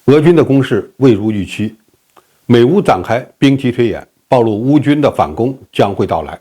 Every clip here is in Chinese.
俄军的攻势未如预期，美乌展开兵棋推演，暴露乌军的反攻将会到来。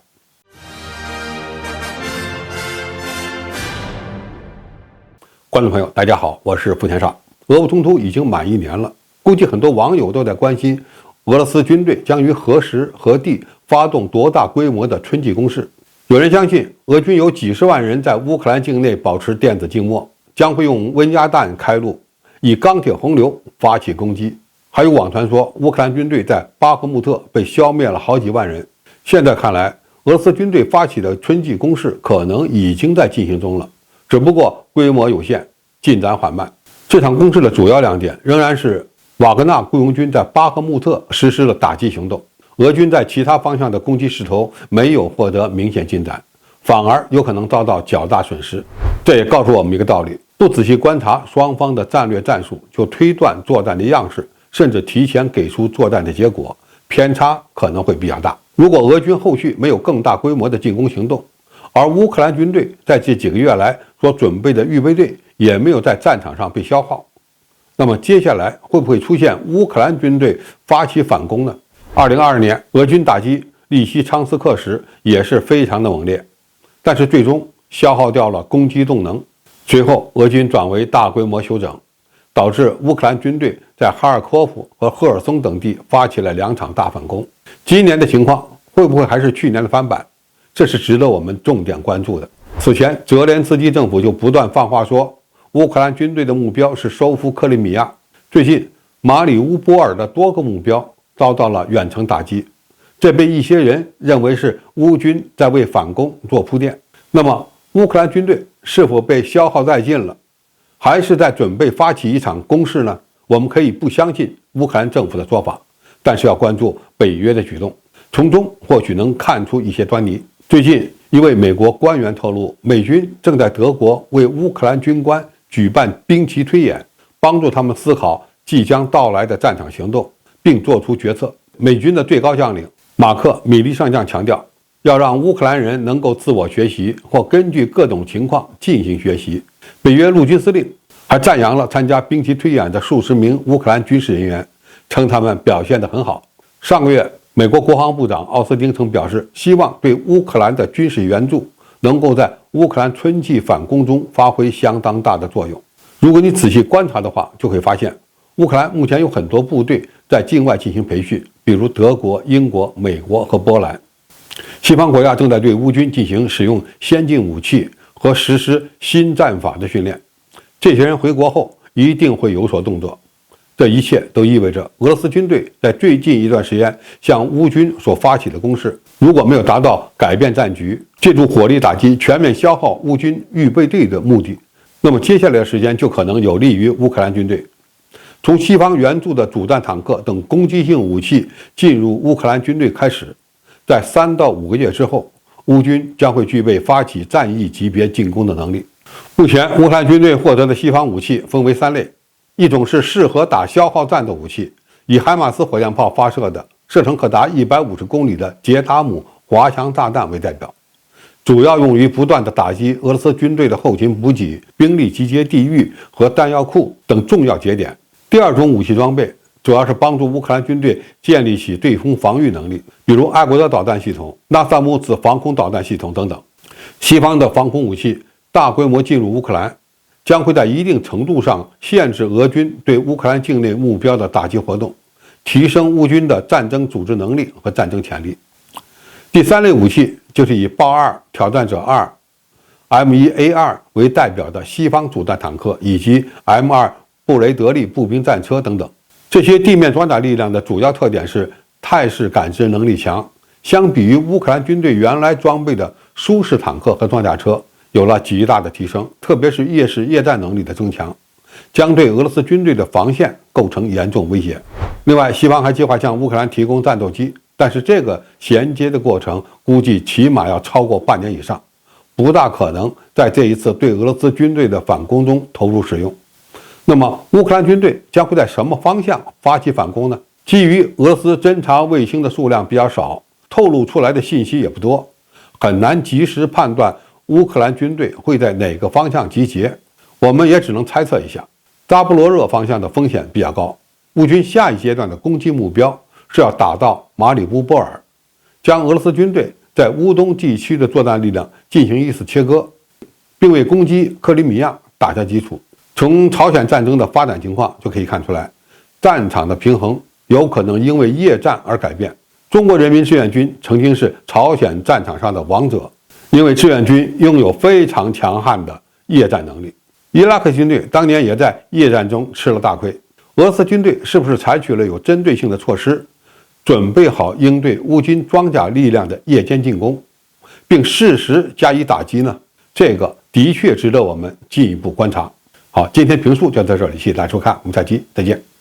观众朋友，大家好，我是付天少。俄乌冲突已经满1年了，估计很多网友都在关心俄罗斯军队将于何时何地发动多大规模的春季攻势。有人相信俄军有几十万人在乌克兰境内保持电子静默，将会用温压弹开路，以钢铁洪流发起攻击。还有网传说乌克兰军队在巴赫穆特被消灭了好几万人。现在看来，俄罗斯军队发起的春季攻势可能已经在进行中了，只不过规模有限，进展缓慢。这场攻势的主要亮点仍然是瓦格纳雇佣军在巴赫穆特实施了打击行动，俄军在其他方向的攻击势头没有获得明显进展，反而有可能遭到较大损失。这也告诉我们一个道理：不仔细观察双方的战略战术就推断作战的样式，甚至提前给出作战的结果，偏差可能会比较大。如果俄军后续没有更大规模的进攻行动，而乌克兰军队在这几个月来所准备的预备队也没有在战场上被消耗，那么接下来会不会出现乌克兰军队发起反攻呢？2022年俄军打击利西昌斯克时也是非常的猛烈，但是最终消耗掉了攻击动能。随后俄军转为大规模休整，导致乌克兰军队在哈尔科夫和赫尔松等地发起了2场大反攻。今年的情况会不会还是去年的翻版？这是值得我们重点关注的。此前泽连斯基政府就不断放话说乌克兰军队的目标是收复克里米亚。最近马里乌波尔的多个目标遭到了远程打击，这被一些人认为是乌军在为反攻做铺垫。那么乌克兰军队是否被消耗殆尽了，还是在准备发起一场攻势呢？我们可以不相信乌克兰政府的说法，但是要关注北约的举动，从中或许能看出一些端倪。最近一位美国官员透露，美军正在德国为乌克兰军官举办兵棋推演，帮助他们思考即将到来的战场行动，并做出决策。美军的最高将领马克·米利上将强调，要让乌克兰人能够自我学习或根据各种情况进行学习。北约陆军司令还赞扬了参加兵棋推演的数十名乌克兰军事人员，称他们表现得很好。上个月美国国防部长奥斯汀曾表示，希望对乌克兰的军事援助能够在乌克兰春季反攻中发挥相当大的作用。如果你仔细观察的话，就会发现乌克兰目前有很多部队在境外进行培训，比如德国、英国、美国和波兰。西方国家正在对乌军进行使用先进武器和实施新战法的训练，这些人回国后一定会有所动作。这一切都意味着俄罗斯军队在最近一段时间向乌军所发起的攻势，如果没有达到改变战局、借助火力打击全面消耗乌军预备队的目的，那么接下来的时间就可能有利于乌克兰军队。从西方援助的主战坦克等攻击性武器进入乌克兰军队开始，在3到5个月之后，乌军将会具备发起战役级别进攻的能力。目前乌克兰军队获得的西方武器分为3类，一种是适合打消耗战的武器，以海马斯火箭炮发射的射程可达150公里的捷塔姆滑翔炸弹为代表，主要用于不断的打击俄罗斯军队的后勤补给、兵力集结地域和弹药库等重要节点。第二种武器装备主要是帮助乌克兰军队建立起对空防御能力，比如爱国者导弹系统、纳萨姆斯防空导弹系统等等。西方的防空武器大规模进入乌克兰，将会在一定程度上限制俄军对乌克兰境内目标的打击活动，提升乌军的战争组织能力和战争潜力。第3类武器就是以豹2、挑战者2、M1A2 为代表的西方主战坦克，以及 M2 布雷德利步兵战车等等。这些地面装甲力量的主要特点是态势感知能力强，相比于乌克兰军队原来装备的舒适坦克和装甲车有了极大的提升，特别是夜视夜战能力的增强，将对俄罗斯军队的防线构成严重威胁。另外，西方还计划向乌克兰提供战斗机，但是这个衔接的过程估计起码要超过半年以上，不大可能在这一次对俄罗斯军队的反攻中投入使用。那么乌克兰军队将会在什么方向发起反攻呢？基于俄罗斯侦察卫星的数量比较少，透露出来的信息也不多，很难及时判断乌克兰军队会在哪个方向集结，我们也只能猜测一下。扎波罗热方向的风险比较高，乌军下一阶段的攻击目标是要打到马里乌波尔，将俄罗斯军队在乌东地区的作战力量进行一次切割，并为攻击克里米亚打下基础。从朝鲜战争的发展情况就可以看出来，战场的平衡有可能因为夜战而改变。中国人民志愿军曾经是朝鲜战场上的王者，因为志愿军拥有非常强悍的夜战能力。伊拉克军队当年也在夜战中吃了大亏。俄罗斯军队是不是采取了有针对性的措施，准备好应对乌军装甲力量的夜间进攻，并适时加以打击呢？这个的确值得我们进一步观察。好，今天评述就到这里，谢谢大家收看，我们下期再见。